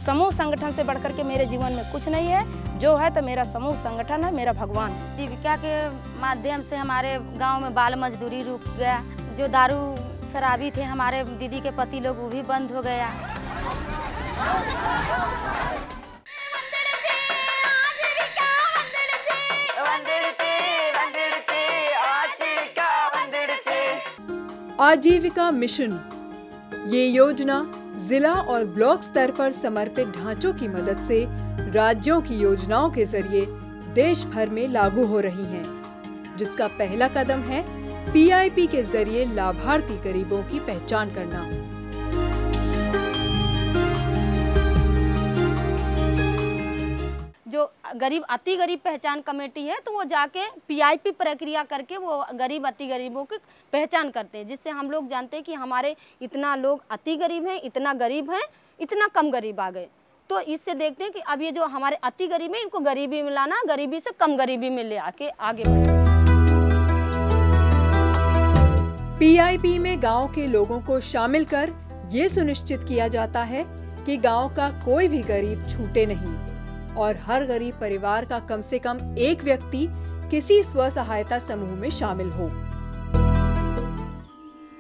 समूह संगठन से बढ़कर के मेरे जीवन में कुछ नहीं है। जो है तो मेरा समूह संगठन है, मेरा भगवान है। जीविका के माध्यम से हमारे गांव में बाल मजदूरी रुक गया। जो दारू शराबी थे हमारे दीदी के पति लोग, वो भी बंद हो गया। आजीविका मिशन, ये योजना जिला और ब्लॉक स्तर पर समर्पित ढांचों की मदद से राज्यों की योजनाओं के जरिए देश भर में लागू हो रही हैं, जिसका पहला कदम है PIP के जरिए लाभार्थी गरीबों की पहचान करना। जो गरीब अति गरीब पहचान कमेटी है, तो वो जाके PIP प्रक्रिया करके वो गरीब अति गरीबों की पहचान करते हैं, जिससे हम लोग जानते हैं कि हमारे इतना लोग अति गरीब हैं, इतना गरीब हैं, इतना कम गरीब आ गए। तो इससे देखते हैं कि अब ये जो हमारे अति गरीब हैं, इनको गरीबी में लाना, गरीबी से कम गरीबी में ले आके आगे बढ़े। PIP में गांव के लोगों को शामिल कर ये सुनिश्चित किया जाता है कि गांव का कोई भी गरीब छूटे नहीं और हर गरीब परिवार का कम से कम एक व्यक्ति किसी स्व सहायता समूह में शामिल हो।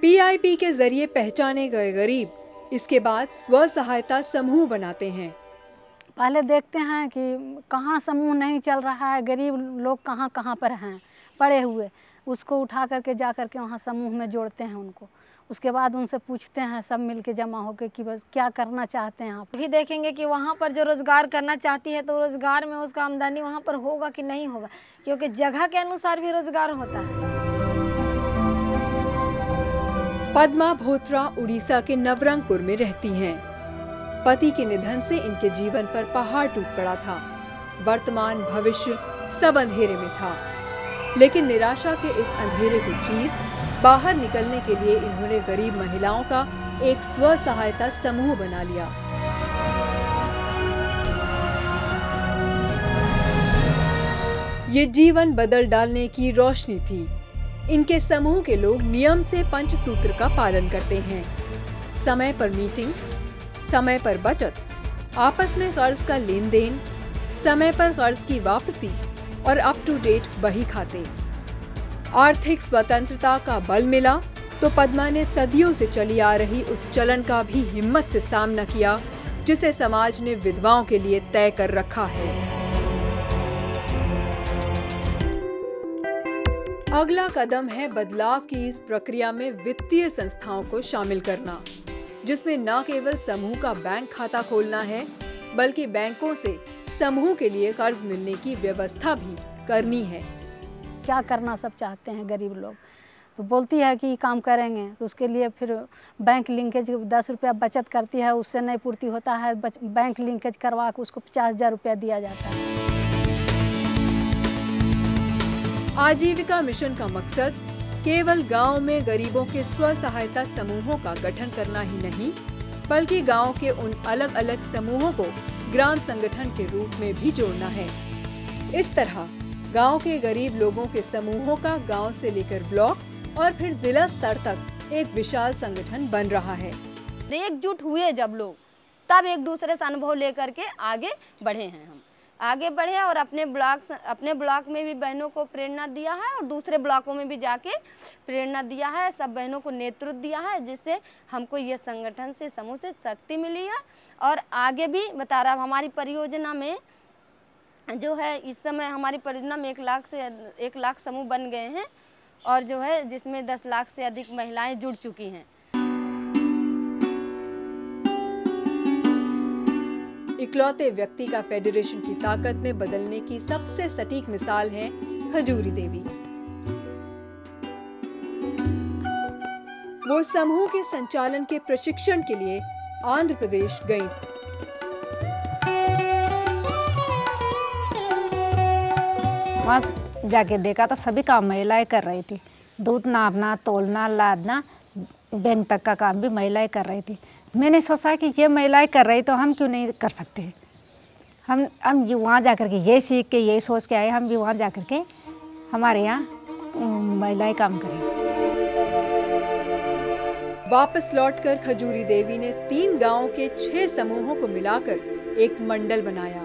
PIP के जरिए पहचाने गए गरीब इसके बाद स्व सहायता समूह बनाते हैं। पहले देखते हैं कि कहाँ समूह नहीं चल रहा है, गरीब लोग कहाँ कहाँ पर हैं पड़े हुए, उसको उठा करके जा करके वहाँ समूह में जोड़ते हैं उनको। उसके बाद उनसे पूछते हैं सब मिलके जमा होकर कि बस क्या करना चाहते हैं आप। भी देखेंगे कि वहाँ पर जो रोज़गार करना चाहती है तो रोज़गार में उसका आमदनी वहाँ पर होगा कि नहीं होगा, क्योंकि जगह के अनुसार भी रोज़गार होता है। पद्मा भोत्रा उड़ीसा के नवरंगपुर में रहती हैं। पति के निधन से इनके जीवन पर पहाड़ टूट पड़ा था। वर्तमान भविष्य सब अंधेरे में था, लेकिन निराशा के इस अंधेरे को चीर बाहर निकलने के लिए इन्होंने गरीब महिलाओं का एक स्व सहायता समूह बना लिया। ये जीवन बदल डालने की रोशनी थी। इनके समूह के लोग नियम से पंचसूत्र का पालन करते हैं। समय पर मीटिंग, समय पर बचत, आपस में कर्ज का लेन देन, समय पर कर्ज की वापसी और अप टू डेट बही खाते। आर्थिक स्वतंत्रता का बल मिला तो पद्मा ने सदियों से चली आ रही उस चलन का भी हिम्मत से सामना किया जिसे समाज ने विधवाओं के लिए तय कर रखा है। अगला कदम है बदलाव की इस प्रक्रिया में वित्तीय संस्थाओं को शामिल करना, जिसमें न केवल समूह का बैंक खाता खोलना है, बल्कि बैंकों से समूह के लिए कर्ज मिलने की व्यवस्था भी करनी है। क्या करना सब चाहते हैं गरीब लोग, तो बोलती है कि काम करेंगे, तो उसके लिए फिर बैंक लिंकेज 10 रुपया बचत करती है, उससे नहीं पूर्ति होता है, बैंक लिंकेज करवा के उसको 50,000 रुपया दिया जाता है। आजीविका मिशन का मकसद केवल गांव में गरीबों के स्व सहायता समूहों का गठन करना ही नहीं, बल्कि गांव के उन अलग अलग समूहों को ग्राम संगठन के रूप में भी जोड़ना है। इस तरह गांव के गरीब लोगों के समूहों का गांव से लेकर ब्लॉक और फिर जिला स्तर तक एक विशाल संगठन बन रहा है। एकजुट हुए जब लोग, तब एक दूसरे से अनुभव लेकर के आगे बढ़े हैं। हम आगे बढ़े और अपने ब्लॉक में भी बहनों को प्रेरणा दिया है और दूसरे ब्लॉकों में भी जाके प्रेरणा दिया है, सब बहनों को नेतृत्व दिया है, जिससे हमको ये संगठन से समूह से शक्ति मिली है। और आगे भी बता रहा, हमारी परियोजना में जो है इस समय हमारी परियोजना में 1 लाख समूह बन गए हैं और जो है जिसमें 10 लाख से अधिक महिलाएं जुड़ चुकी हैं। इकलौते व्यक्ति का फेडरेशन की ताकत में बदलने की सबसे सटीक मिसाल है खजूरी देवी। वो समूह के संचालन के प्रशिक्षण के लिए आंध्र प्रदेश गईं। वहाँ जाके देखा तो सभी काम महिलाएं कर रही थी। दूध नापना, तोलना, लादना, बैंक तक का काम भी महिलाएं कर रही थी। मैंने सोचा कि ये महिलाएं कर रही तो हम क्यों नहीं कर सकते। हम वहाँ जाकर के ये सीख के ये सोच के आए, हम भी वहाँ जाकर के हमारे यहाँ महिलाएं काम करें। वापस लौटकर खजूरी देवी ने 3 गांवों के 6 समूहों को मिलाकर एक मंडल बनाया।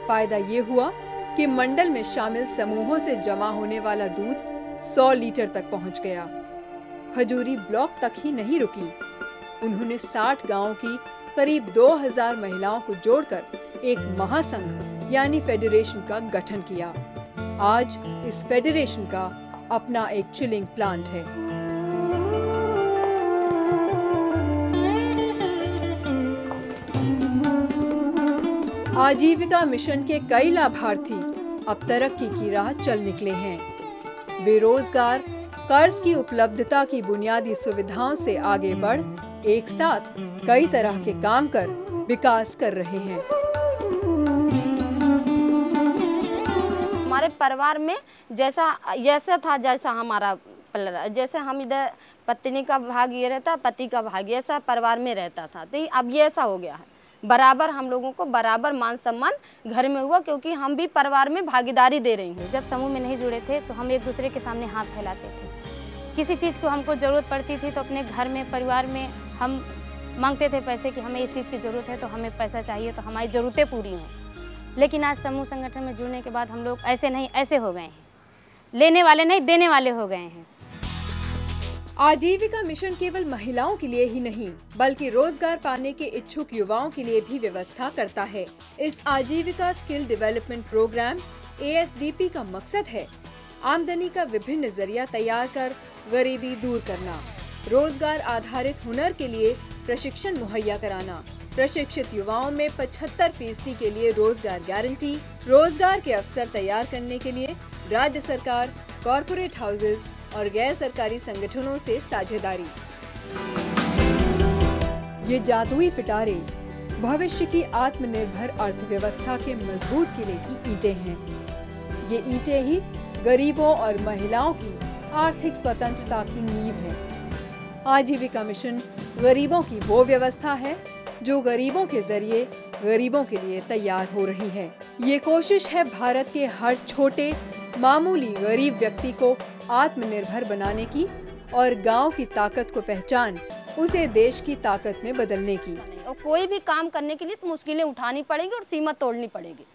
फायदा ये हुआ कि मंडल में शामिल समूहों से जमा होने वाला दूध 100 लीटर तक पहुंच गया। खजूरी ब्लॉक तक ही नहीं रुकी, उन्होंने 60 गांवों की करीब 2000 महिलाओं को जोड़कर एक महासंघ यानी फेडरेशन का गठन किया। आज इस फेडरेशन का अपना एक चिलिंग प्लांट है। आजीविका मिशन के कई लाभार्थी अब तरक्की की राह चल निकले हैं। वे रोजगार, कर्ज की उपलब्धता की बुनियादी सुविधाओं से आगे बढ़ एक साथ कई तरह के काम कर विकास कर रहे हैं। हमारे परिवार में जैसा था जैसा हमारा जैसे हम इधर पत्नी का भाग ये रहता, पति का भाग ऐसा परिवार में रहता था, तो अब ये ऐसा हो गया है। बराबर हम लोगों को बराबर मान सम्मान घर में हुआ, क्योंकि हम भी परिवार में भागीदारी दे रही हैं। जब समूह में नहीं जुड़े थे तो हम एक दूसरे के सामने हाथ फैलाते थे। किसी चीज़ को हमको ज़रूरत पड़ती थी तो अपने घर में परिवार में हम मांगते थे पैसे कि हमें इस चीज़ की ज़रूरत है, तो हमें पैसा चाहिए तो हमारी ज़रूरतें पूरी हों। लेकिन आज समूह संगठन में जुड़ने के बाद हम लोग ऐसे नहीं ऐसे हो गए हैं, लेने वाले नहीं देने वाले हो गए हैं। आजीविका मिशन केवल महिलाओं के लिए ही नहीं बल्कि रोजगार पाने के इच्छुक युवाओं के लिए भी व्यवस्था करता है। इस आजीविका स्किल डेवलपमेंट प्रोग्राम ASDP का मकसद है आमदनी का विभिन्न जरिया तैयार कर गरीबी दूर करना, रोजगार आधारित हुनर के लिए प्रशिक्षण मुहैया कराना, प्रशिक्षित युवाओं में 75% के लिए रोजगार गारंटी, रोजगार के अवसर तैयार करने के लिए राज्य सरकार, कॉरपोरेट हाउसेज और गैर सरकारी संगठनों से साझेदारी। ये जादुई पिटारे भविष्य की आत्मनिर्भर अर्थव्यवस्था के मजबूत किले की ईंटें हैं। ये ईंटें ही गरीबों और महिलाओं की आर्थिक स्वतंत्रता की नींव है। आजीविका मिशन गरीबों की वो व्यवस्था है जो गरीबों के जरिए गरीबों के लिए तैयार हो रही है। ये कोशिश है भारत के हर छोटे मामूली गरीब व्यक्ति को आत्मनिर्भर बनाने की और गांव की ताकत को पहचान उसे देश की ताकत में बदलने की। और कोई भी काम करने के लिए तो मुश्किलें उठानी पड़ेगी और सीमा तोड़नी पड़ेगी।